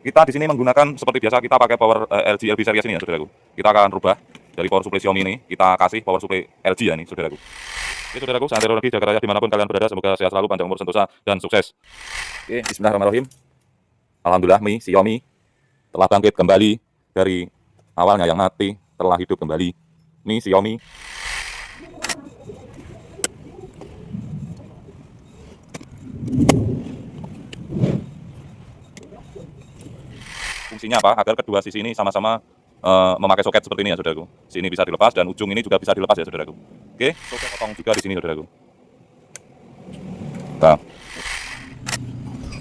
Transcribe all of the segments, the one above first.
Kita di sini menggunakan seperti biasa kita pakai power LG LB series ini ya saudaraku. Kita akan rubah dari power supply Xiaomi ini, kita kasih power supply LG ya ini saudaraku. Oke saudaraku, santero lagi jaga raya dimanapun kalian berada, semoga sehat selalu, panjang umur, sentosa, dan sukses. Oke, bismillahirrahmanirrahim. Alhamdulillah Xiaomi telah bangkit kembali dari awalnya yang mati, telah hidup kembali. Xiaomi fungsinya apa? Agar kedua sisi ini sama-sama memakai soket seperti ini ya saudaraku. Sini bisa dilepas dan ujung ini juga bisa dilepas ya saudaraku. Oke, soket potong juga di sini saudaraku. Nah.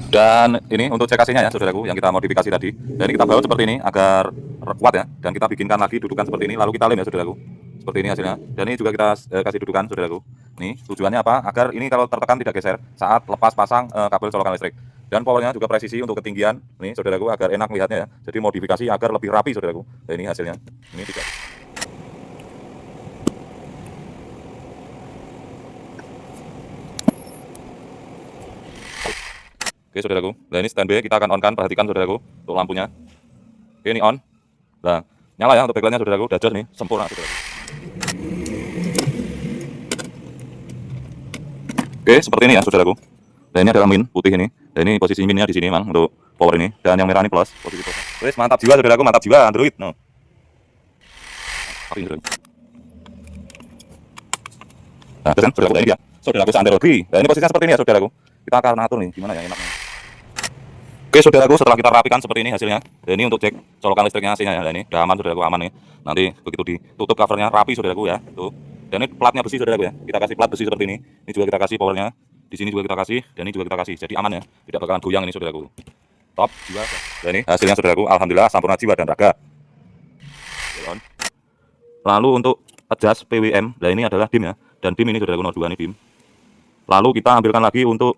Dan ini untuk CKC-nya ya saudaraku yang kita modifikasi tadi. Dan ini kita baut seperti ini agar kuat ya. Dan kita bikinkan lagi dudukan seperti ini lalu kita lem ya saudaraku. Seperti ini hasilnya. Dan ini juga kita kasih dudukan saudaraku. Nih tujuannya apa? Agar ini kalau tertekan tidak geser saat lepas pasang kabel colokan listrik. Dan powernya juga presisi untuk ketinggian. Nih saudaraku agar enak melihatnya ya. Jadi modifikasi agar lebih rapi saudaraku. Dan ini hasilnya. Ini tidak. Oke saudaraku, nah ini standby kita akan on kan, perhatikan saudaraku untuk lampunya. Oke ini on, nah nyala ya untuk backlightnya saudaraku, udah jos nih, sempurna saudaraku. Oke seperti ini ya saudaraku. Dan ini adalah min putih ini, dan ini posisi minnya di sini mang untuk power ini, dan yang merah ini plus posisi plus. Wes mantap jiwa saudaraku, mantap jiwa Android. No. Nah terus kan saudaraku ini dia, saudaraku santero lagi. Nah ini posisinya seperti ini ya saudaraku. Kita akan atur nih, gimana ya enaknya. Oke saudaraku, setelah kita rapikan seperti ini hasilnya. Dan ini untuk cek colokan listriknya AC-nya ya. Dan ini udah aman saudaraku, aman nih. Nanti begitu ditutup covernya rapi saudaraku ya. Tuh. Dan ini platnya besi saudaraku ya. Kita kasih plat besi seperti ini. Ini juga kita kasih powernya. Di sini juga kita kasih dan ini juga kita kasih. Jadi aman ya. Tidak bakalan goyang ini saudaraku. Top jiwa. Dan ini hasilnya saudaraku, alhamdulillah sempurna jiwa dan raga. Lalu untuk adjust PWM, nah ini adalah DIM ya. Dan DIM ini saudaraku 02 ini DIM. Lalu kita ambilkan lagi untuk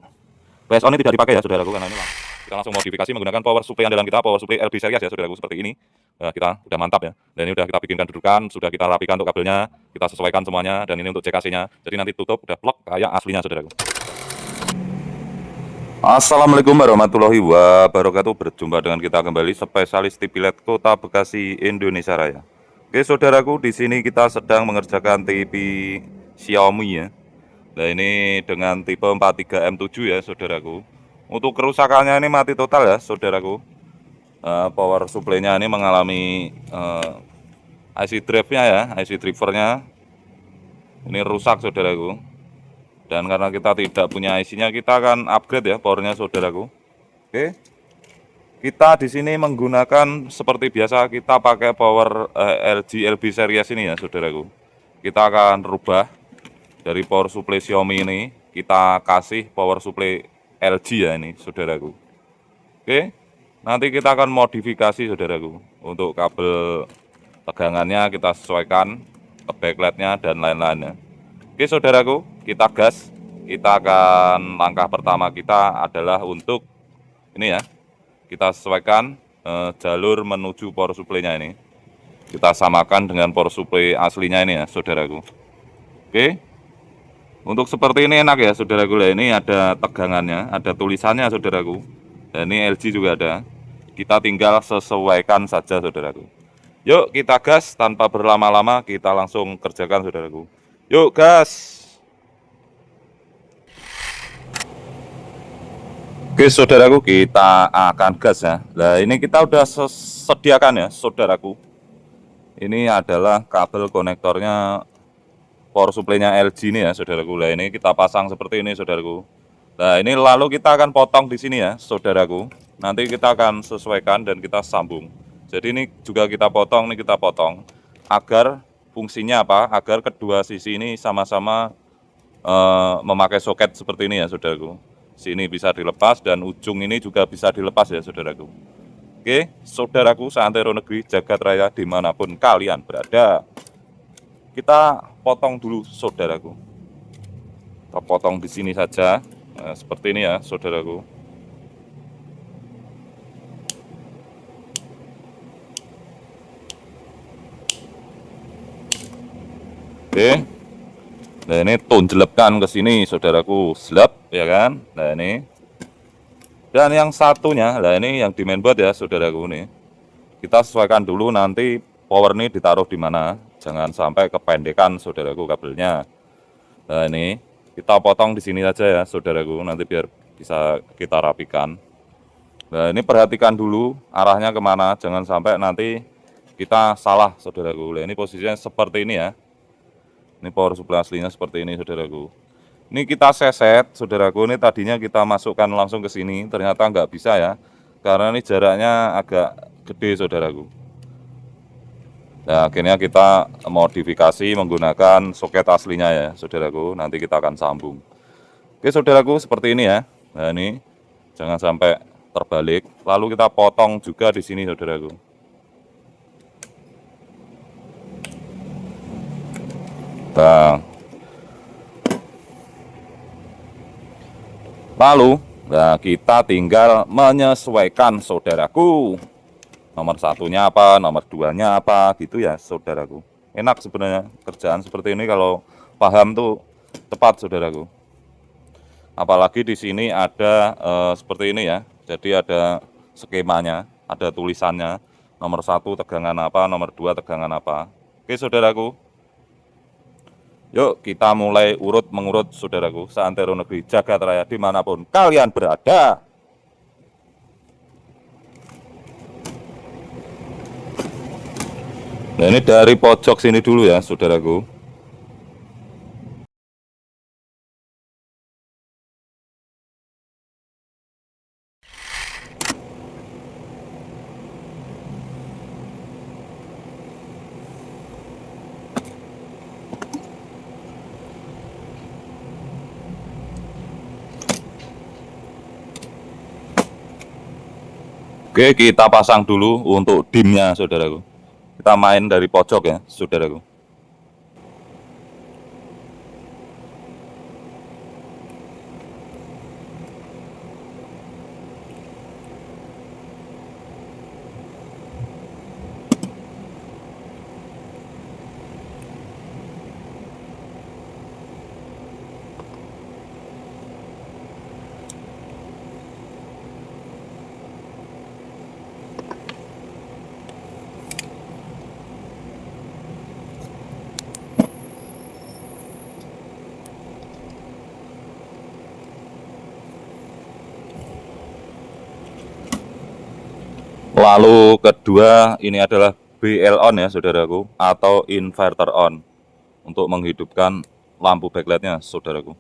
PSON ini tidak dipakai ya saudaraku karena ini kita langsung modifikasi menggunakan power supply andalan kita, power supply LB series ya saudaraku seperti ini. Nah, kita udah mantap ya. Dan ini udah kita bikinkan dudukan, sudah kita rapikan untuk kabelnya, kita sesuaikan semuanya dan ini untuk CKC-nya. Jadi nanti tutup udah plok kayak aslinya saudaraku. Assalamualaikum warahmatullahi wabarakatuh. Berjumpa dengan kita kembali spesialis TV LED Kota Bekasi Indonesia Raya. Oke saudaraku, di sini kita sedang mengerjakan TV Xiaomi ya. Nah ini dengan tipe 43M7 ya saudaraku. Untuk kerusakannya ini mati total ya saudaraku. Power supply-nya ini mengalami IC drive-nya ya, IC driver-nya ini rusak saudaraku. Dan karena kita tidak punya IC-nya, kita akan upgrade ya powernya saudaraku. Oke. Kita di sini menggunakan seperti biasa kita pakai power LG LB series ini ya saudaraku. Kita akan rubah dari power supply Xiaomi ini, kita kasih power supply LG ya ini saudaraku. Oke, nanti kita akan modifikasi saudaraku. Untuk kabel tegangannya kita sesuaikan ke backlightnya dan lain-lainnya. Oke saudaraku, kita gas. Kita akan langkah pertama kita adalah untuk ini ya. Kita sesuaikan jalur menuju power supply-nya ini. Kita samakan dengan power supply aslinya ini ya saudaraku. Oke. Untuk seperti ini enak ya saudaraku, ini ada tegangannya, ada tulisannya saudaraku. Dan ini LG juga ada. Kita tinggal sesuaikan saja saudaraku. Yuk kita gas tanpa berlama-lama, kita langsung kerjakan saudaraku. Yuk gas. Oke saudaraku, kita akan gas ya. Nah ini kita udah sediakan ya saudaraku. Ini adalah kabel konektornya power supply-nya LG ini ya saudaraku. Nah ini kita pasang seperti ini saudaraku. Nah ini lalu kita akan potong di sini ya saudaraku. Nanti kita akan sesuaikan dan kita sambung. Jadi ini juga kita potong, ini kita potong agar fungsinya apa? Agar kedua sisi ini sama-sama memakai soket seperti ini ya saudaraku. Sini bisa dilepas dan ujung ini juga bisa dilepas ya saudaraku. Oke saudaraku, seantero negeri jagat raya dimanapun kalian berada. Kita potong dulu saudaraku. Kita potong di sini saja. Nah, seperti ini ya saudaraku. Oke. Nah ini tonjelepkan ke sini saudaraku, slap ya kan. Nah ini Dan yang satunya, lah ini yang di mainboard ya saudaraku nih. Kita sesuaikan dulu nanti power ini ditaruh di mana. Jangan sampai kependekan saudaraku kabelnya. Nah ini kita potong di sini aja ya saudaraku, nanti biar bisa kita rapikan. Nah ini perhatikan dulu arahnya kemana, jangan sampai nanti kita salah saudaraku. Nah, ini posisinya seperti ini ya. Ini power supply aslinya seperti ini saudaraku. Ini kita seset saudaraku, ini tadinya kita masukkan langsung ke sini, ternyata nggak bisa ya. Karena ini jaraknya agak gede saudaraku. Nah akhirnya kita modifikasi menggunakan soket aslinya ya saudaraku. Nanti kita akan sambung. Oke saudaraku, seperti ini ya. Nah ini jangan sampai terbalik. Lalu kita potong juga di sini saudaraku. Nah, lalu kita tinggal menyesuaikan saudaraku. Nomor satunya apa, nomor duanya apa gitu ya saudaraku. Enak sebenarnya kerjaan seperti ini kalau paham tuh tepat saudaraku. Apalagi di sini ada seperti ini ya. Jadi ada skemanya, ada tulisannya. Nomor satu tegangan apa, nomor dua tegangan apa. Oke saudaraku. Yuk kita mulai mengurut saudaraku. Seantero negeri jagat raya dimanapun kalian berada. Nah ini dari pojok sini dulu ya saudaraku. Oke, kita pasang dulu untuk dimnya, saudaraku. Kita main dari pojok ya, saudaraku. Lalu kedua, ini adalah BL on ya, saudaraku, atau inverter on untuk menghidupkan lampu backlightnya, saudaraku.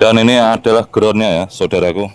Dan ini adalah groundnya ya, saudaraku.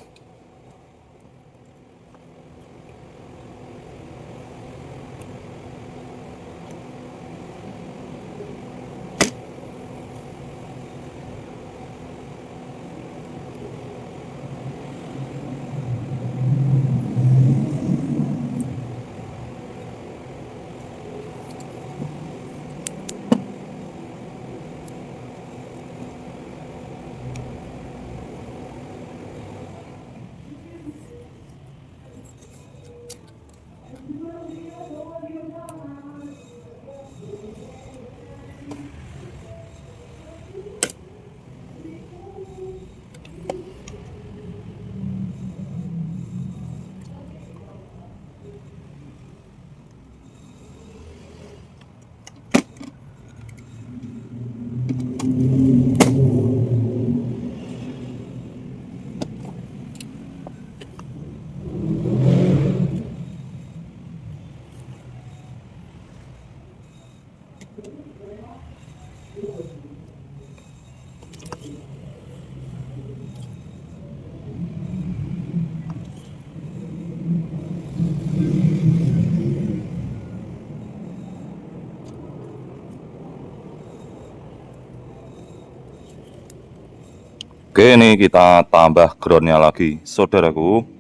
Oke, ini kita tambah groundnya lagi, saudaraku.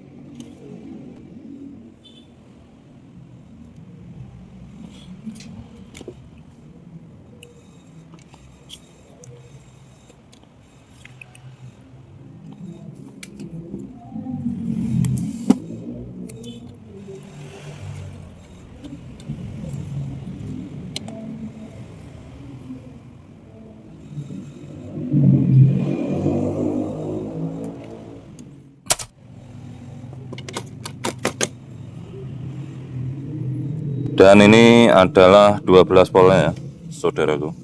Dan ini adalah 12 voltnya ya, saudaraku.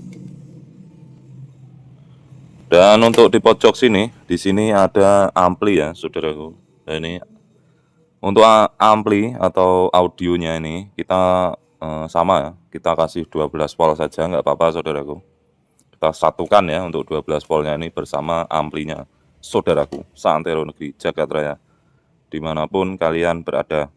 Dan untuk di pojok sini, di sini ada ampli ya, saudaraku. Nah, ini untuk ampli atau audionya ini kita sama ya, kita kasih 12 volt saja, nggak apa-apa saudaraku. Kita satukan ya untuk 12 voltnya ini bersama amplinya, saudaraku, Seantero Negeri Jagat Raya, dimanapun kalian berada.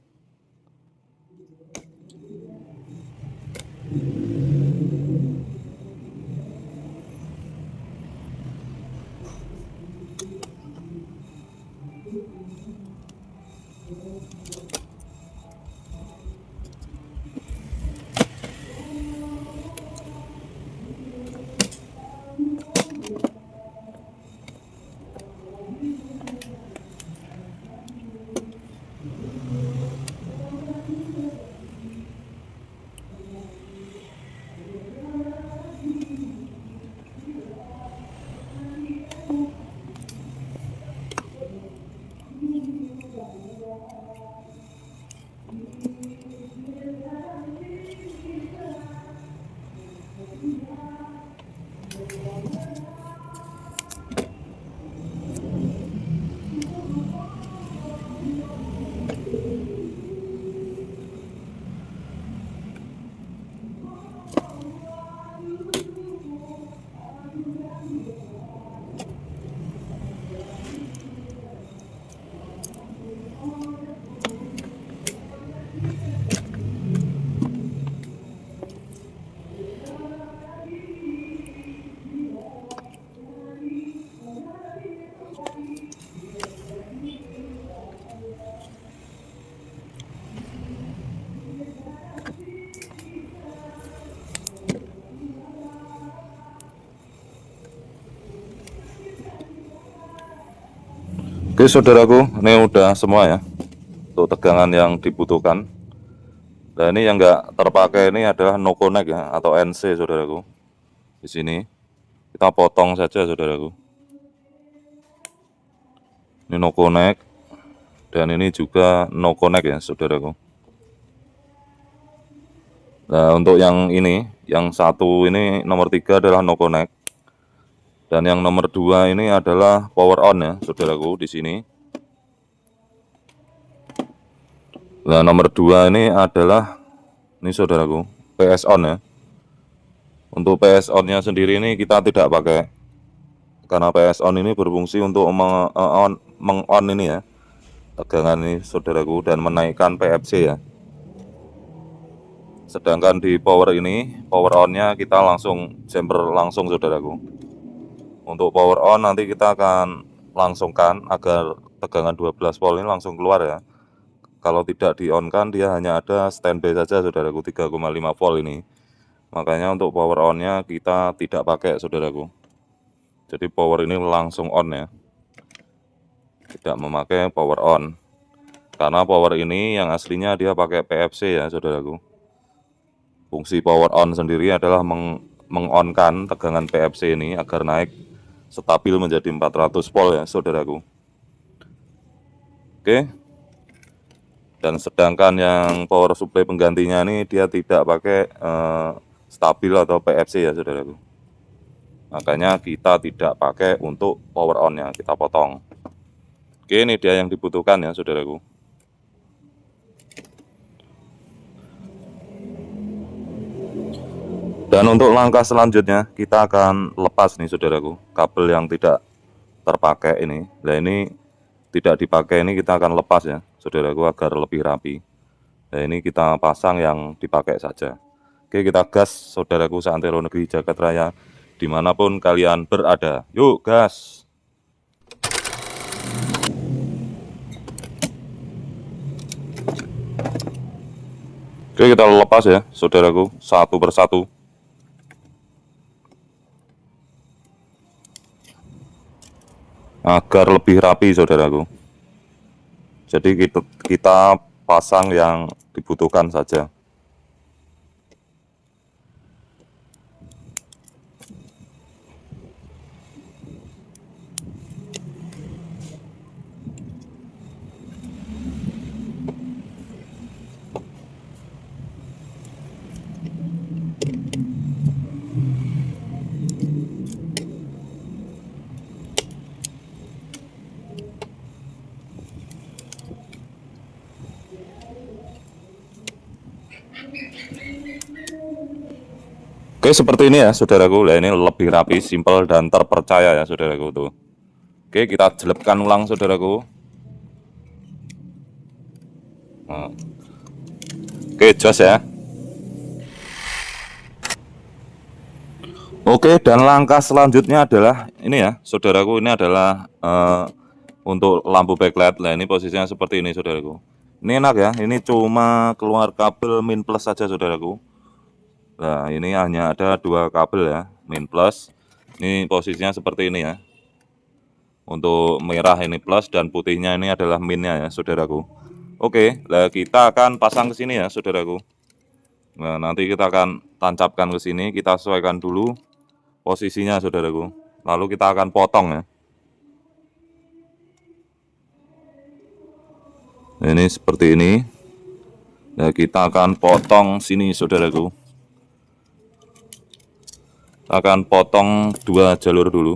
Oke saudaraku, ini udah semua ya untuk tegangan yang dibutuhkan. Nah ini yang nggak terpakai ini adalah no connect ya atau NC saudaraku. Di sini kita potong saja saudaraku. Ini no connect dan ini juga no connect ya saudaraku. Nah untuk yang ini, yang satu ini nomor 3 adalah no connect. Dan yang nomor 2 ini adalah power on ya saudaraku di sini. Nah nomor 2 ini adalah ini saudaraku PS on ya. Untuk PS on-nya sendiri ini kita tidak pakai karena PS on ini berfungsi untuk meng-on ini ya tegangan ini saudaraku dan menaikkan PFC ya. Sedangkan di power ini, power on-nya kita langsung jumper langsung saudaraku. Untuk power on nanti kita akan langsungkan agar tegangan 12 volt ini langsung keluar ya. Kalau tidak di on kan dia hanya ada standby saja saudaraku 3,5 volt ini. Makanya untuk power on-nya kita tidak pakai saudaraku. Jadi power ini langsung on ya. Tidak memakai power on. Karena power ini yang aslinya dia pakai PFC ya saudaraku. Fungsi power on sendiri adalah meng-on-kan tegangan PFC ini agar naik stabil menjadi 400 volt ya saudaraku. Oke. Dan sedangkan yang power supply penggantinya ini dia tidak pakai stabil atau PFC ya saudaraku. Makanya kita tidak pakai untuk power on-nya, kita potong. Oke, ini dia yang dibutuhkan ya saudaraku. Dan untuk langkah selanjutnya kita akan lepas nih saudaraku kabel yang tidak terpakai ini. Nah ini tidak dipakai ini kita akan lepas ya saudaraku agar lebih rapi. Nah ini kita pasang yang dipakai saja. Oke kita gas saudaraku Seantero Negeri Jagat Raya dimanapun kalian berada. Yuk gas. Oke, kita lepas ya saudaraku, satu persatu agar lebih rapi saudaraku. Jadi kita pasang yang dibutuhkan saja. Oke, seperti ini ya saudaraku. Nah, ini lebih rapi, simpel dan terpercaya ya saudaraku tuh. Oke, kita jelepkan ulang saudaraku. Nah. Oke, jos ya. Oke, dan langkah selanjutnya adalah ini ya saudaraku, ini adalah untuk lampu backlight. Nah, ini posisinya seperti ini saudaraku. Ini enak ya, ini cuma keluar kabel min plus saja saudaraku. Nah, ini hanya ada dua kabel ya, min plus. Ini posisinya seperti ini ya. Untuk merah ini plus dan putihnya ini adalah minnya ya, saudaraku. Oke, nah kita akan pasang ke sini ya, saudaraku. Nah, nanti kita akan tancapkan ke sini, kita sesuaikan dulu posisinya, saudaraku. Lalu kita akan potong ya. Nah, ini seperti ini. Nah, kita akan potong sini, saudaraku. Akan potong dua jalur dulu.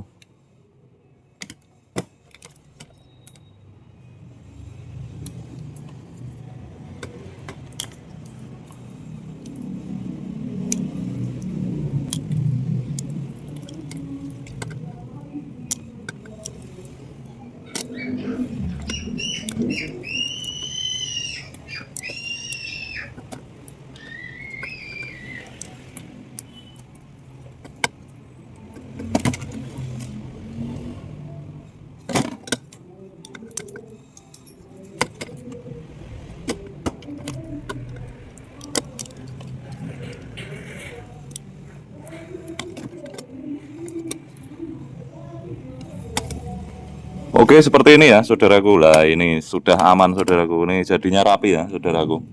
Oke, seperti ini ya, saudaraku. Lah, ini sudah aman, saudaraku. Ini jadinya rapi ya, saudaraku.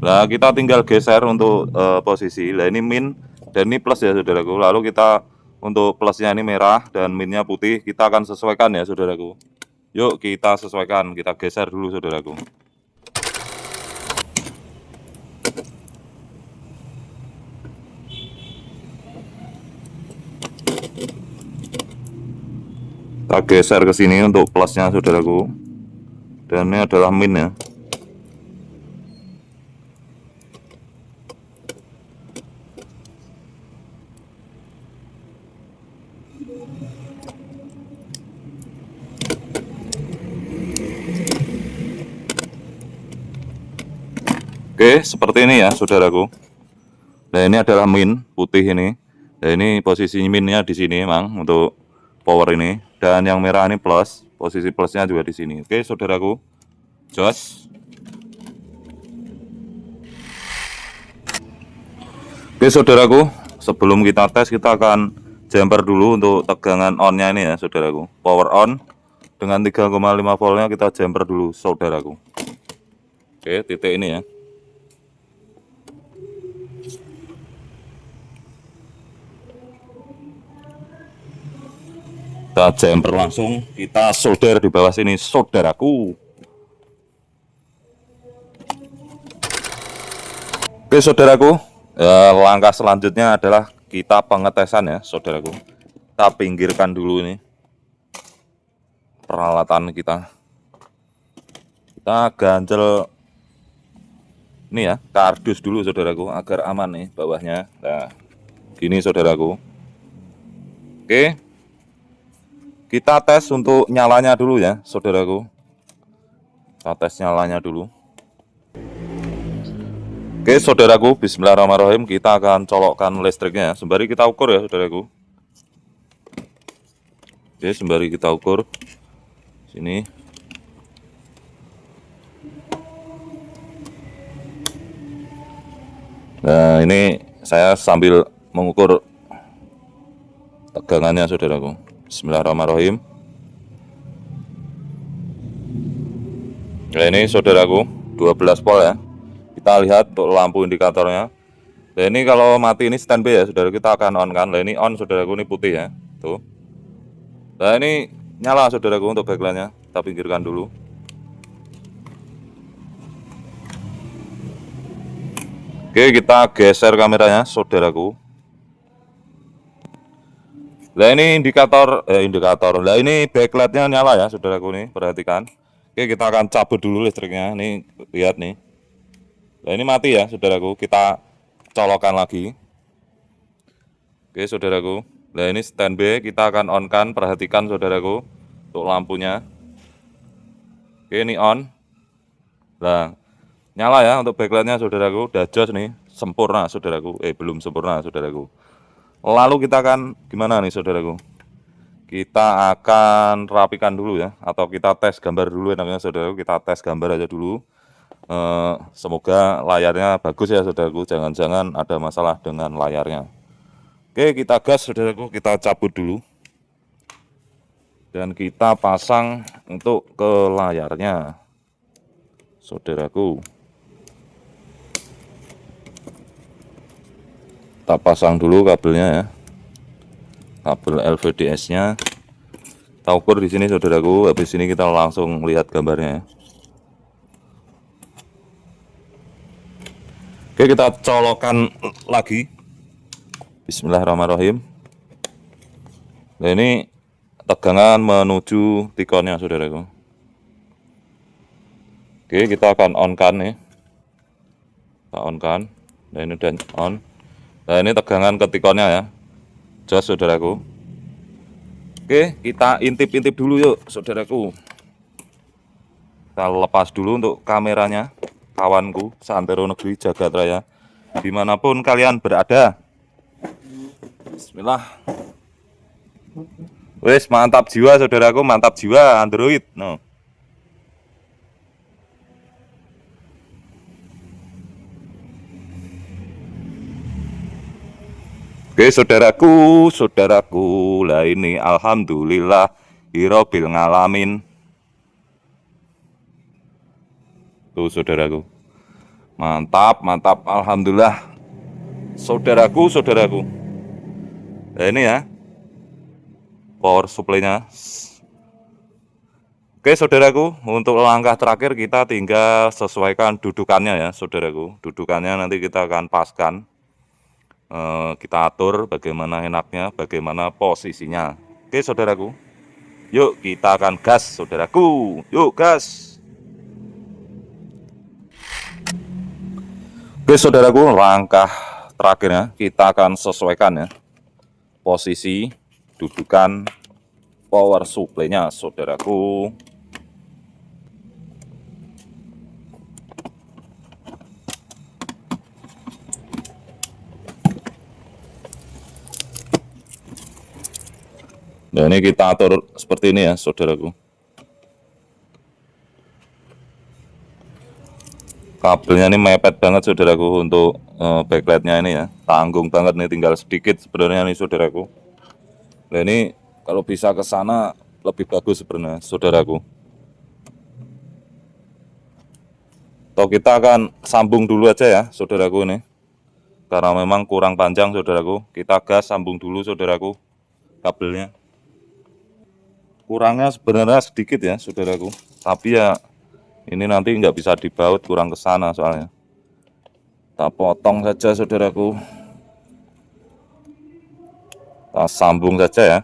Lah, kita tinggal geser untuk posisi. Lah, ini min dan ini plus ya, saudaraku. Lalu kita untuk plusnya ini merah dan minnya putih. Kita akan sesuaikan ya, saudaraku. Yuk, kita sesuaikan. Kita geser dulu, saudaraku. Kita geser ke sini untuk plusnya, saudaraku. Dan ini adalah min ya. Oke, seperti ini ya, saudaraku. Nah, ini adalah min putih ini. Nah, ini posisi minnya di sini, Mang, untuk power ini. Dan yang merah ini plus, posisi plusnya juga di sini. Oke, saudaraku. Jos. Oke, saudaraku. Sebelum kita tes, kita akan jumper dulu untuk tegangan on-nya ini ya, saudaraku. Power on dengan 3,5 voltnya kita jumper dulu, saudaraku. Oke, titik ini ya. Kita jumper langsung, kita solder di bawah sini, saudaraku. Oke, saudaraku, langkah selanjutnya adalah kita pengetesan ya, saudaraku. Kita pinggirkan dulu ini peralatan kita. Kita ganjel ini ya, kardus dulu, saudaraku, agar aman nih bawahnya. Nah, gini, saudaraku. Oke. Kita tes untuk nyalanya dulu ya, saudaraku. Kita tes nyalanya dulu. Oke, saudaraku, bismillahirrahmanirrahim. Kita akan colokkan listriknya. Sembari kita ukur ya, saudaraku. Oke, sembari kita ukur. Sini. Nah, ini saya sambil mengukur tegangannya saudaraku. Bismillahirrahmanirrahim. Nah, ini saudaraku 12 volt ya. Kita lihat untuk lampu indikatornya. Nah, ini kalau mati ini standby ya saudara, kita akan on kan. Nah, ini on saudaraku, ini putih ya. Tuh. Nah, ini nyala saudaraku untuk backlightnya. Kita pinggirkan dulu. Oke, kita geser kameranya saudaraku. Nah, ini indikator. Nah, ini backlightnya nyala ya saudaraku nih, perhatikan. Oke, kita akan cabut dulu listriknya. Nih, lihat nih. Nah, ini mati ya saudaraku. Kita colokan lagi. Oke saudaraku. Nah, ini standby, kita akan on kan. Perhatikan saudaraku untuk lampunya. Oke, ini on. Nah, nyala ya untuk backlightnya saudaraku. Udah jos nih, sempurna saudaraku. Belum sempurna saudaraku. Lalu kita akan gimana nih saudaraku? Kita akan rapikan dulu ya, atau kita tes gambar dulu enaknya saudaraku. Kita tes gambar aja dulu. Semoga layarnya bagus ya saudaraku. Jangan-jangan ada masalah dengan layarnya. Oke, kita gas saudaraku. Kita cabut dulu dan kita pasang untuk ke layarnya saudaraku. Kita pasang dulu kabelnya ya, kabel LVDS nya kita ukur di sini saudaraku. Habis ini kita langsung lihat gambarnya ya. Oke, kita colokan lagi. Bismillahirrahmanirrahim. Nah, ini tegangan menuju tikonnya saudaraku. Oke, kita akan on kan nih. Kita on kan. Nah, ini udah on. Nah, ini tegangan ke tikonnya ya. Jos saudaraku. Oke, kita intip-intip dulu yuk saudaraku. Kita lepas dulu untuk kameranya, kawanku seantero negeri jagat raya, dimanapun kalian berada. Bismillah. Wes, mantap jiwa saudaraku, mantap jiwa Android. No. Oke saudaraku, lah ini alhamdulillah hirobil ngalamin. Tuh saudaraku, mantap, alhamdulillah saudaraku. Nah, ini ya power supply-nya. Oke saudaraku, untuk langkah terakhir kita tinggal sesuaikan dudukannya ya saudaraku. Dudukannya nanti kita akan paskan. Kita atur bagaimana enaknya, bagaimana posisinya. Oke saudaraku, yuk kita akan gas saudaraku, yuk gas. Oke saudaraku, langkah terakhirnya kita akan sesuaikan ya posisi dudukan power supply-nya saudaraku. Nah, ini kita atur seperti ini ya saudaraku. Kabelnya ini mepet banget saudaraku untuk backlightnya ini ya, tanggung banget nih, tinggal sedikit sebenarnya nih saudaraku. Nah, ini kalau bisa ke sana lebih bagus sebenarnya saudaraku. Atau kita akan sambung dulu aja ya saudaraku ini, karena memang kurang panjang saudaraku. Kita gas, sambung dulu saudaraku kabelnya. Kurangnya sebenarnya sedikit ya saudaraku, tapi ya ini nanti nggak bisa dibaut, kurang ke sana soalnya. Kita potong saja saudaraku, kita sambung saja ya.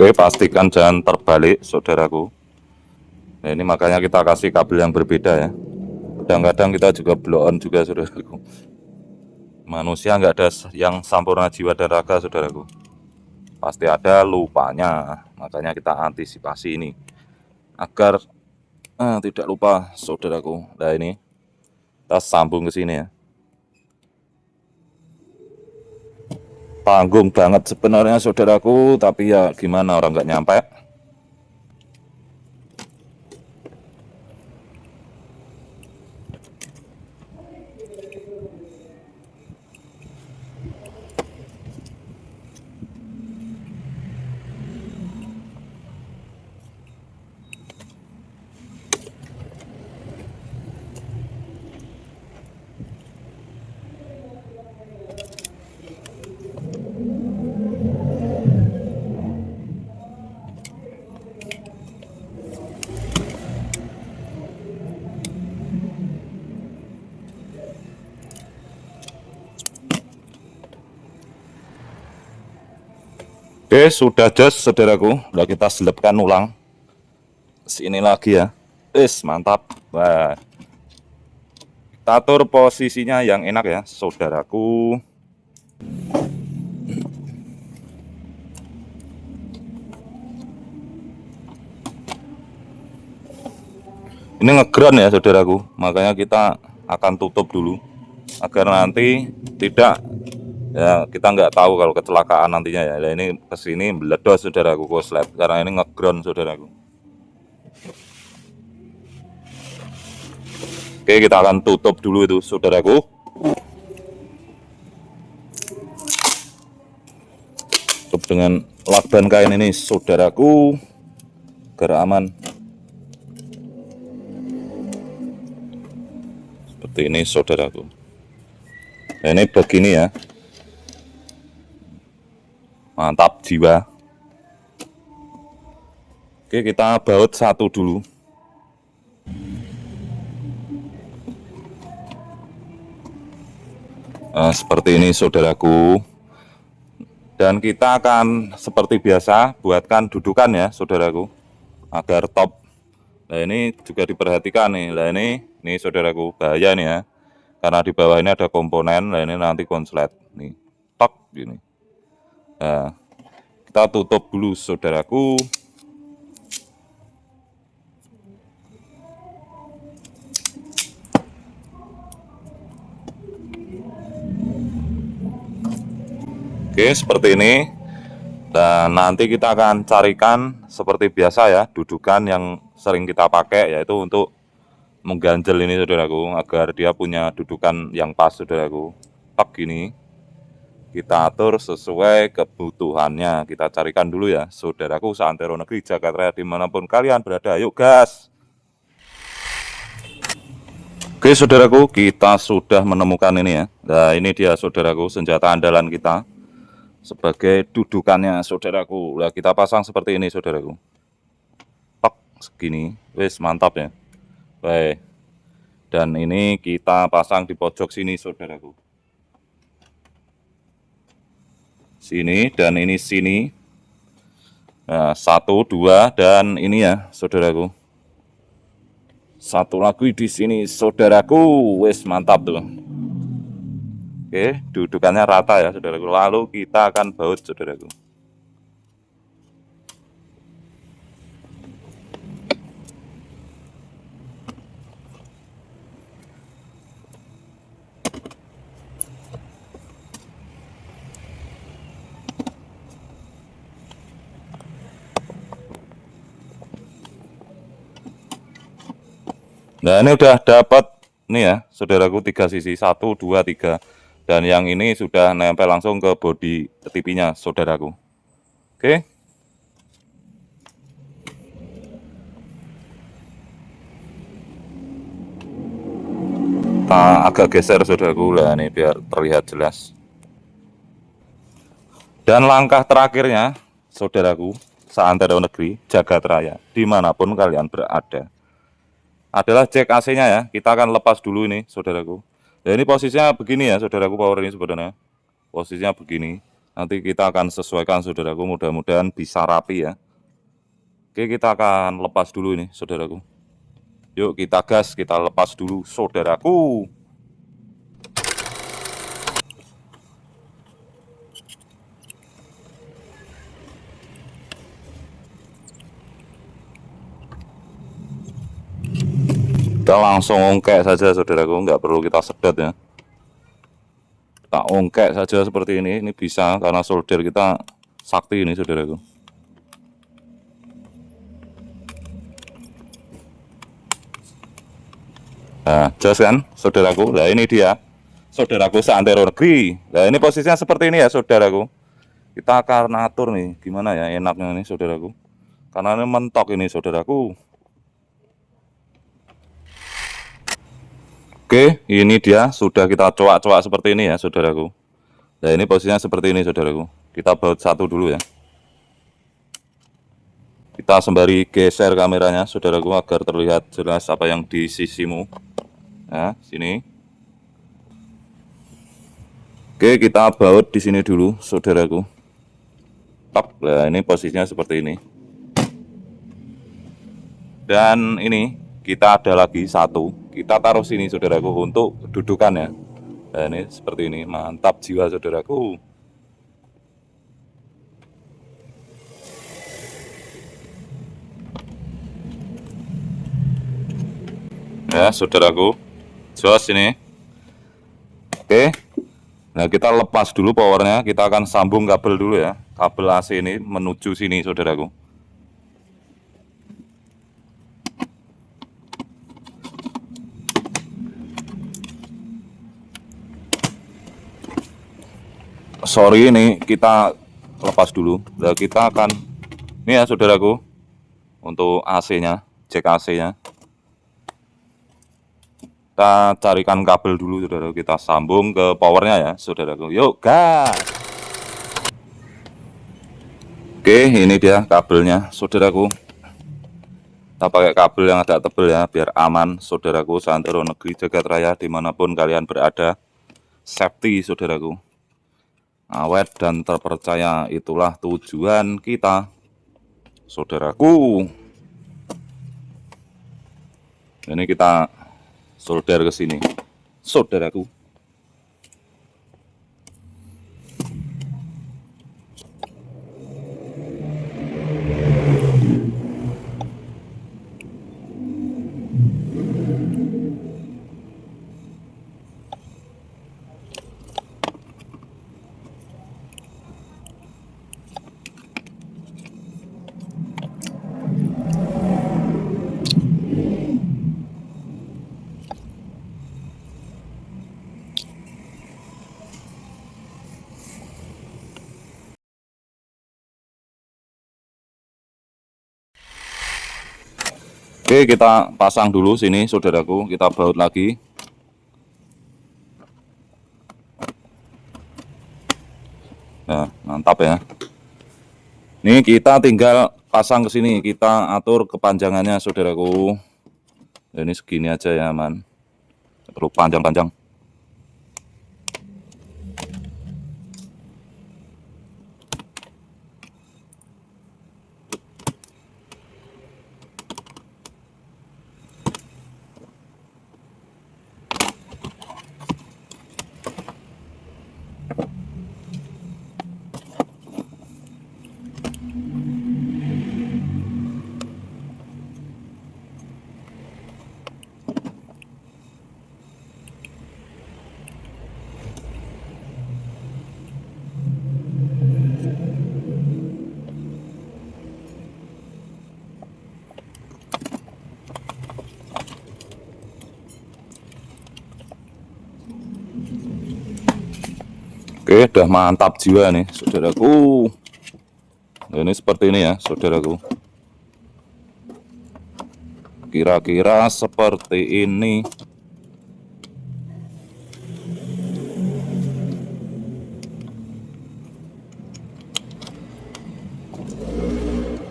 Oke, pastikan jangan terbalik saudaraku. Nah, ini makanya kita kasih kabel yang berbeda ya. Kadang-kadang kita juga blow on juga saudaraku. Manusia nggak ada yang sempurna jiwa dan raga saudaraku. Pasti ada lupanya. Makanya kita antisipasi ini agar tidak lupa saudaraku. Nah, ini kita sambung ke sini ya. Tanggung banget sebenarnya saudaraku, tapi ya gimana, orang nggak nyampe. Oke, sudah jos saudaraku. Udah kita selepkan ulang. Sini lagi ya. Mantap. Wah. Kita atur posisinya yang enak ya, saudaraku. Ini ngeground ya saudaraku. Makanya kita akan tutup dulu agar nanti tidak ya, kita nggak tahu kalau kecelakaan nantinya ya. Nah, ini kesini meledos saudaraku koslet karena ini ngeground saudaraku. Oke, kita akan tutup dulu itu saudaraku. Tutup dengan lakban kain ini saudaraku agar aman. Seperti ini saudaraku. Nah, ini begini ya. Mantap jiwa. Oke, kita baut satu dulu. Nah, seperti ini saudaraku. Dan kita akan seperti biasa buatkan dudukan ya saudaraku agar top. Nah, ini juga diperhatikan nih. Nah, ini saudaraku bahaya nih ya. Karena di bawah ini ada komponen. Nah, ini nanti konslet nih. Tok gini. Nah, kita tutup dulu saudaraku. Oke, seperti ini. Dan nanti kita akan carikan seperti biasa ya, dudukan yang sering kita pakai, yaitu untuk mengganjel ini saudaraku, agar dia punya dudukan yang pas saudaraku. Tok gini. Kita atur sesuai kebutuhannya. Kita carikan dulu ya saudaraku, seantero negeri Jakarta dimanapun kalian berada. Yuk gas. Oke saudaraku, kita sudah menemukan ini ya. Nah, ini dia saudaraku senjata andalan kita sebagai dudukannya saudaraku. Nah, kita pasang seperti ini saudaraku. Tok segini. Wes mantap ya. Baik. Dan ini kita pasang di pojok sini saudaraku. Sini dan ini sini. Nah, 1, 2 dan ini ya saudaraku. Satu lagi di sini saudaraku. Wes mantap tuh. Oke, dudukannya rata ya saudaraku. Lalu kita akan baut saudaraku. Nah, ini udah dapat nih ya saudaraku, 3 sisi, 1, 2, 3. Dan yang ini sudah nempel langsung ke bodi TV-nya saudaraku. Oke. Kita agak geser saudaraku lah nih biar terlihat jelas. Dan langkah terakhirnya saudaraku, seantero negeri Jagat Raya dimanapun kalian berada, adalah cek AC-nya ya. Kita akan lepas dulu ini saudaraku. Nah, ini posisinya begini ya saudaraku, power ini sebenarnya posisinya begini. Nanti kita akan sesuaikan saudaraku, mudah-mudahan bisa rapi ya. Oke, kita akan lepas dulu ini saudaraku. Yuk kita gas, kita lepas dulu saudaraku. Kita langsung ongkek saja saudaraku, nggak perlu kita sedot ya. Kita ongkek saja seperti ini bisa karena solder kita sakti ini saudaraku. Nah, jelas kan saudaraku. Nah ini dia saudaraku seantero negeri. Nah ini posisinya seperti ini ya saudaraku. Kita akan atur nih gimana ya enaknya nih saudaraku. Karena ini mentok ini saudaraku. Oke, ini dia sudah kita coak-coak seperti ini ya saudaraku. Nah ini posisinya seperti ini saudaraku. Kita baut satu dulu ya. Kita sembari geser kameranya saudaraku agar terlihat jelas apa yang di sisimu. Nah, sini. Oke, kita baut di sini dulu saudaraku. Tok. Nah ini posisinya seperti ini. Dan ini kita ada lagi satu, kita taruh sini saudaraku untuk dudukan ya. Nah ini seperti ini, mantap jiwa saudaraku. Ya saudaraku, jos ini. Oke, nah kita lepas dulu powernya, kita akan sambung kabel dulu ya. Kabel AC ini menuju sini saudaraku. Sorry ini kita lepas dulu. Nah kita akan ini ya saudaraku untuk AC-nya, cek AC-nya. Kita carikan kabel dulu saudaraku, kita sambung ke powernya ya saudaraku. Yuk gas. Oke, ini dia kabelnya saudaraku. Kita pakai kabel yang agak tebal ya biar aman saudaraku seantero negeri jagat raya dimanapun kalian berada. Safety saudaraku, awet dan terpercaya itulah tujuan kita saudaraku. Ini kita solder ke sini saudaraku. Oke, kita pasang dulu sini saudaraku, kita baut lagi. Nah, mantap ya. Nih kita tinggal pasang ke sini, kita atur kepanjangannya saudaraku. Ini segini aja ya man, perlu panjang-panjang. Oke, udah mantap jiwa nih saudaraku. Nah, ini seperti ini ya saudaraku. Kira-kira seperti ini.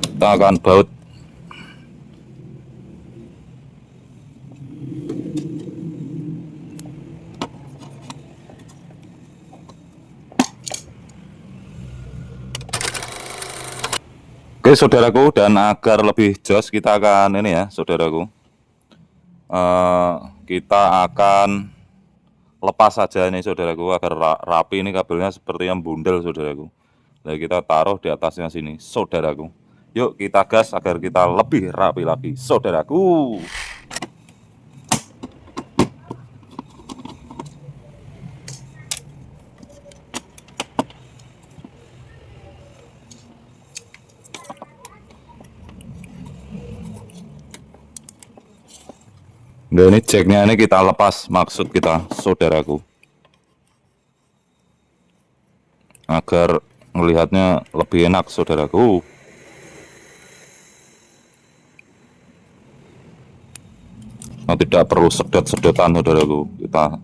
Kita akan baut. Oke saudaraku, dan agar lebih jos kita akan ini ya saudaraku, eh, kita akan lepas saja ini saudaraku agar rapi. Ini kabelnya seperti yang bundel saudaraku. Nah kita taruh di atasnya sini saudaraku. Yuk kita gas agar kita lebih rapi lagi saudaraku. Nah ini jacknya ini kita lepas, maksud kita saudaraku, agar melihatnya lebih enak saudaraku. Nah, tidak perlu sedot-sedotan saudaraku, kita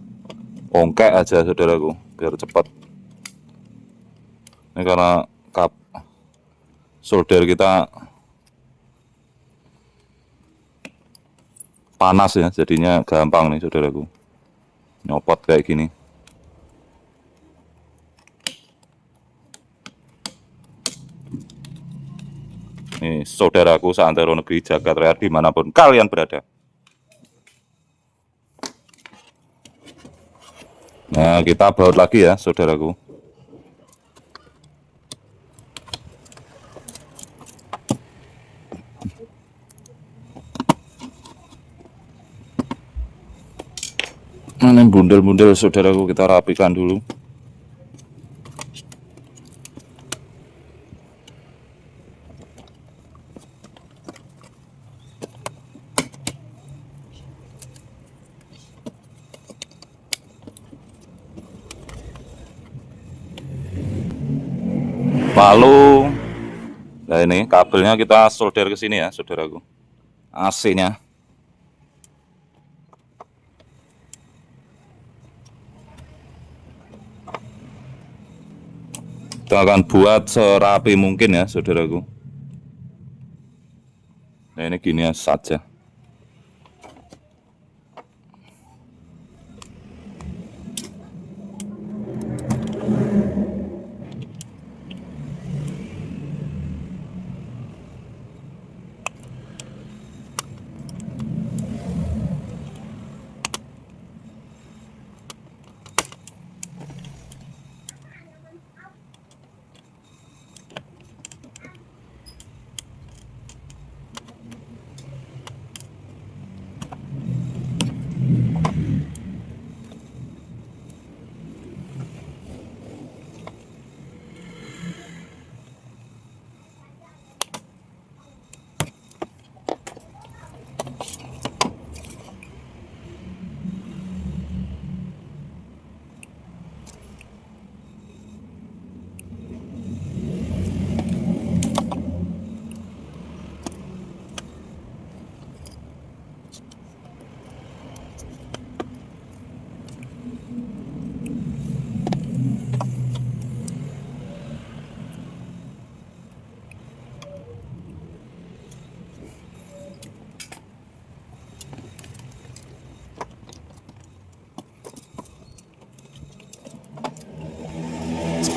ongkek aja saudaraku biar cepat. Ini karena kap solder kita panas ya, jadinya gampang nih saudaraku nyopot kayak gini. Nih saudaraku seantero negeri jagat raya dimanapun kalian berada. Nah kita baut lagi ya saudaraku. Ini bundel-bundel saudaraku kita rapikan dulu. Lalu, nah ini kabelnya kita solder ke sini ya saudaraku. AC-nya. Kita akan buat serapi mungkin ya saudaraku. Nah ini gini saja.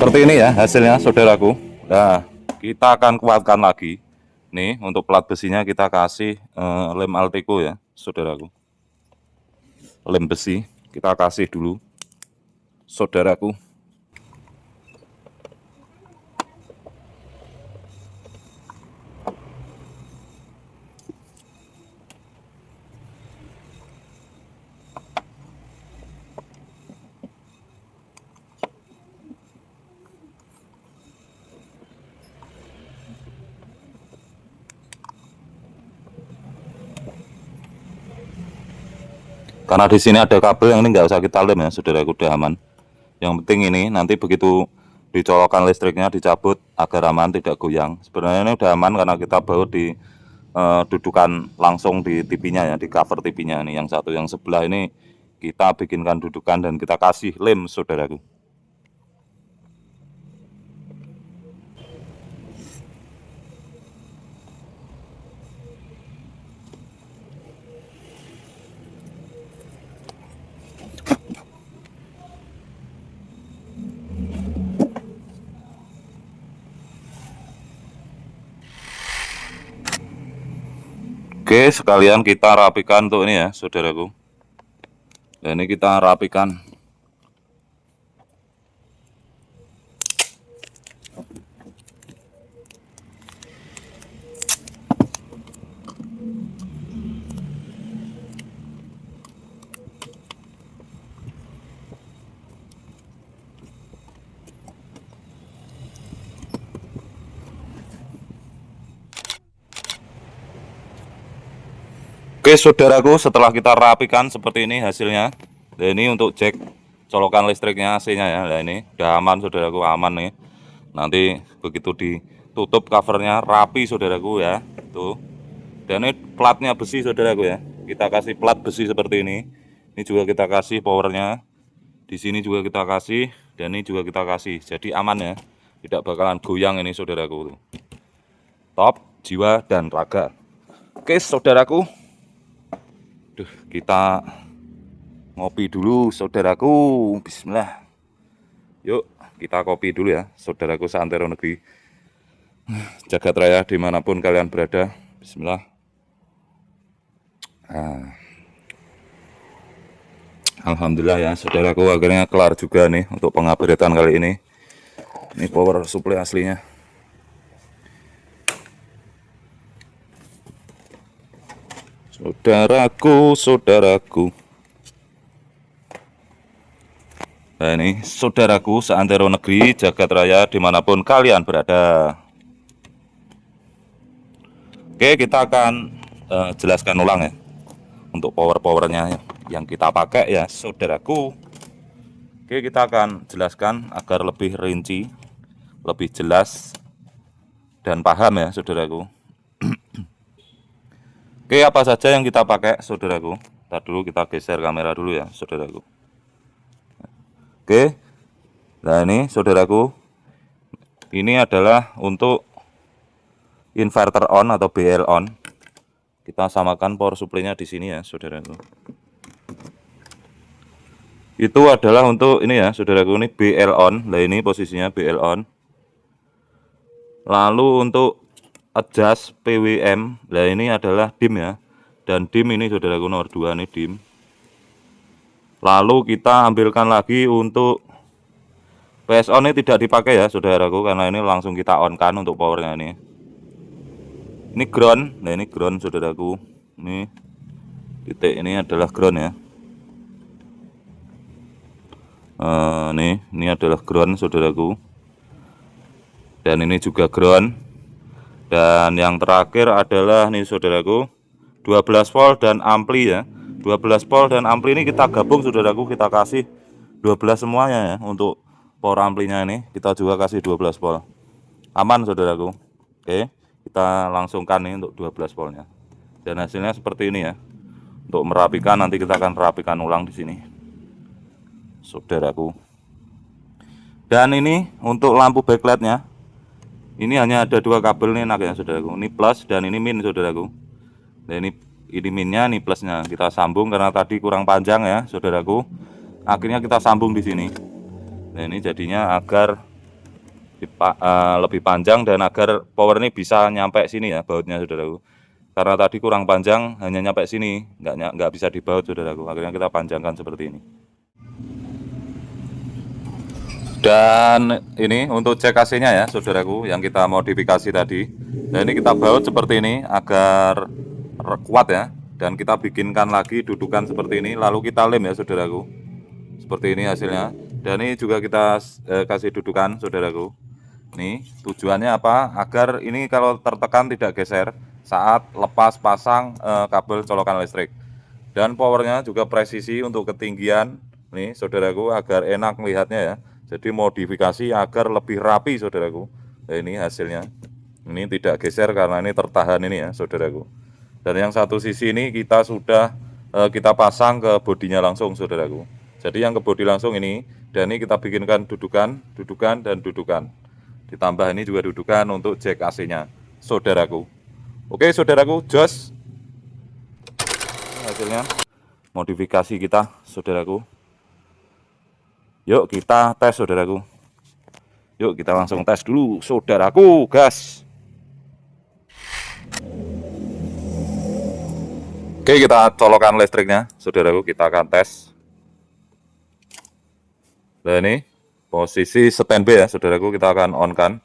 Seperti ini ya hasilnya saudaraku. Nah kita akan kuatkan lagi. Nih untuk plat besinya kita kasih lem Alteco ya saudaraku. Lem besi kita kasih dulu saudaraku. Karena di sini ada kabel yang ini nggak usah kita lem ya saudaraku, udah aman. Yang penting ini nanti begitu dicolokkan listriknya dicabut agar aman tidak goyang. Sebenarnya ini udah aman karena kita baut di dudukan langsung di TV-nya ya, di cover TV-nya ini. Yang satu yang sebelah ini kita bikinkan dudukan dan kita kasih lem saudaraku. Oke, sekalian kita rapikan untuk ini ya, saudaraku. Dan ini kita rapikan. Oke, saudaraku, setelah kita rapikan seperti ini hasilnya. Nah, ini untuk cek colokan listriknya, AC-nya ya. Nah, ini udah aman, saudaraku, aman nih. Nanti begitu ditutup covernya rapi, saudaraku ya. Tuh. Dan ini platnya besi, saudaraku ya. Kita kasih plat besi seperti ini. Ini juga kita kasih powernya. Di sini juga kita kasih, dan ini juga kita kasih. Jadi aman ya. Tidak bakalan goyang ini, saudaraku. Top, jiwa dan raga. Oke, saudaraku. Duh, kita ngopi dulu, saudaraku. Bismillah. Yuk, kita kopi dulu ya, saudaraku seantero negeri, jagat raya dimanapun kalian berada. Bismillah. Alhamdulillah ya, saudaraku, akhirnya kelar juga nih untuk pengupdatean kali ini. Ini power supply aslinya. Saudaraku. Nah ini saudaraku seantero negeri, jagat raya dimanapun kalian berada. Oke, kita akan jelaskan ulang ya untuk powernya yang kita pakai ya, saudaraku. Oke, kita akan jelaskan agar lebih rinci, lebih jelas dan paham ya, saudaraku. Oke, apa saja yang kita pakai, saudaraku? Ntar dulu kita geser kamera dulu ya, saudaraku. Oke, nah ini saudaraku, ini adalah untuk inverter on atau BL on. Kita samakan power supply-nya di sini ya, saudaraku. Itu adalah untuk ini ya, saudaraku, ini BL on. Nah ini posisinya BL on. Lalu untuk adjust PWM, nah ini adalah dim ya. Dan dim ini saudaraku nomor 2 nih dim. Lalu kita ambilkan lagi untuk PSO ini tidak dipakai ya, saudaraku, karena ini langsung kita on kan untuk powernya ini. Ini ground, nah ini ground, saudaraku. Ini titik ini adalah ground ya. Ini adalah ground, saudaraku. Dan ini juga ground. Dan yang terakhir adalah nih, saudaraku, 12 volt dan ampli ya. 12 volt dan ampli ini kita gabung, saudaraku, kita kasih 12 semuanya ya. Untuk power amplinya ini kita juga kasih 12 volt. Aman, saudaraku. Oke, kita langsungkan nih untuk 12 voltnya. Dan hasilnya seperti ini ya. Untuk merapikan nanti kita akan rapikan ulang di sini, saudaraku. Dan ini untuk lampu backlightnya, ini hanya ada 2 kabel nih enaknya, saudaraku. Ini plus dan ini min, saudaraku. Nah ini minnya, ini plusnya. Kita sambung karena tadi kurang panjang ya, saudaraku. Akhirnya kita sambung di sini. Nah ini jadinya agar lebih panjang dan agar power ini bisa nyampe sini ya, bautnya, saudaraku. Karena tadi kurang panjang, hanya nyampe sini, nggak bisa dibaut, saudaraku. Akhirnya kita panjangkan seperti ini. Dan ini untuk cek AC-nya ya, saudaraku, yang kita modifikasi tadi. Nah ini kita baut seperti ini agar kuat ya. Dan kita bikinkan lagi dudukan seperti ini, lalu kita lem ya, saudaraku. Seperti ini hasilnya. Dan ini juga kita kasih dudukan, saudaraku. Nih tujuannya apa? Agar ini kalau tertekan tidak geser saat lepas pasang kabel colokan listrik. Dan powernya juga presisi untuk ketinggian nih, saudaraku, agar enak melihatnya ya. Jadi modifikasi agar lebih rapi, saudaraku. Nah, ini hasilnya. Ini tidak geser karena ini tertahan ini ya, saudaraku. Dan yang satu sisi ini kita sudah kita pasang ke bodinya langsung, saudaraku. Jadi yang ke bodi langsung ini, dan ini kita bikinkan dudukan, dan dudukan. Ditambah ini juga dudukan untuk jack AC-nya, saudaraku. Oke, saudaraku, jos. Hasilnya modifikasi kita, saudaraku. Yuk kita tes, saudaraku. Yuk kita langsung tes dulu, saudaraku, gas. Oke, kita colokan listriknya, saudaraku. Kita akan tes. Nah ini posisi standby ya, saudaraku. Kita akan on kan.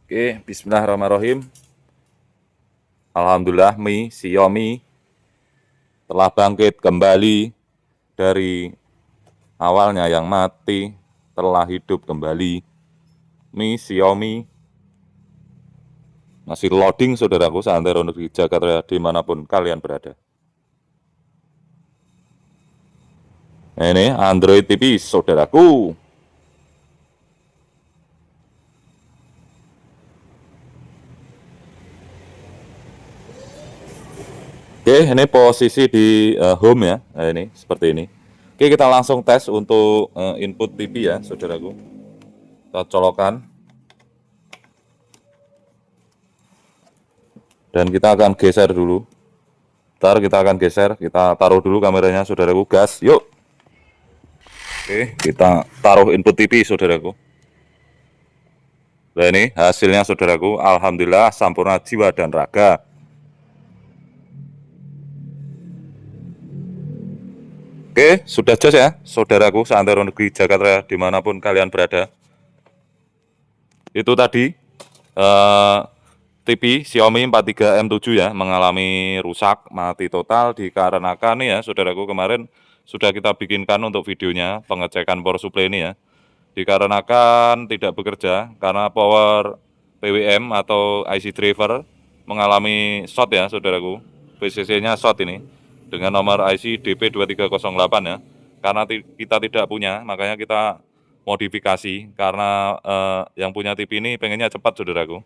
Oke, Bismillahirrahmanirrahim. Alhamdulillah, Xiaomi telah bangkit kembali dari awalnya yang mati, telah hidup kembali. Xiaomi masih loading, saudaraku, seantero negeri Jakarta dimanapun kalian berada. Nah, ini Android TV, saudaraku. Oke, ini posisi di home ya. Nah, ini seperti ini. Oke, kita langsung tes untuk input TV ya, saudaraku. Kita colokan. Dan kita akan geser dulu. Ntar kita akan geser, kita taruh dulu kameranya, saudaraku. Gas, yuk. Oke, kita taruh input TV, saudaraku. Nah ini hasilnya, saudaraku. Alhamdulillah, sampurna jiwa dan raga. Oke, sudah jos ya, saudaraku, seantero negeri Jakarta dimanapun kalian berada. Itu tadi TV Xiaomi 43M7 ya, mengalami rusak, mati total dikarenakan nih ya, saudaraku, kemarin sudah kita bikinkan untuk videonya pengecekan power supply ini ya. Dikarenakan tidak bekerja karena power PWM atau IC driver mengalami short ya, saudaraku. PCC-nya short ini dengan nomor IC DP2308 ya. Karena kita tidak punya, makanya kita modifikasi karena yang punya TV ini pengennya cepat, saudaraku.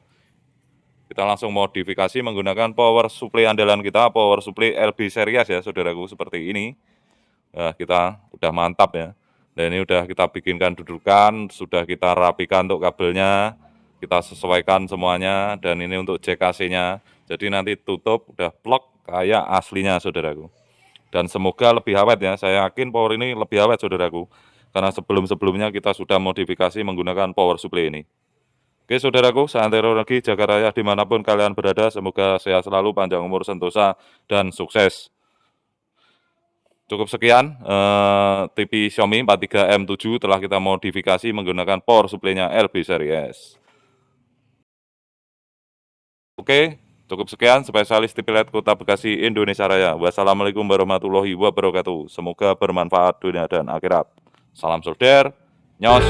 Kita langsung modifikasi menggunakan power supply andalan kita, power supply LB series ya, saudaraku, seperti ini. Nah, kita udah mantap ya. Dan ini udah kita bikinkan dudukan, sudah kita rapikan untuk kabelnya, kita sesuaikan semuanya, dan ini untuk JKC-nya. Jadi nanti tutup udah plok kayak aslinya, saudaraku. Dan semoga lebih awet ya, saya yakin power ini lebih awet, saudaraku. Karena sebelum-sebelumnya kita sudah modifikasi menggunakan power supply ini. Oke, saudaraku, seantero negeri Jakarta Raya dimanapun kalian berada, semoga sehat selalu, panjang umur, sentosa, dan sukses. Cukup sekian, TV Xiaomi 43M7 telah kita modifikasi menggunakan power supply-nya LB series. Oke, cukup sekian spesialis TV LED Kota Bekasi, Indonesia Raya. Wassalamualaikum warahmatullahi wabarakatuh. Semoga bermanfaat dunia dan akhirat. Salam solder, nyos.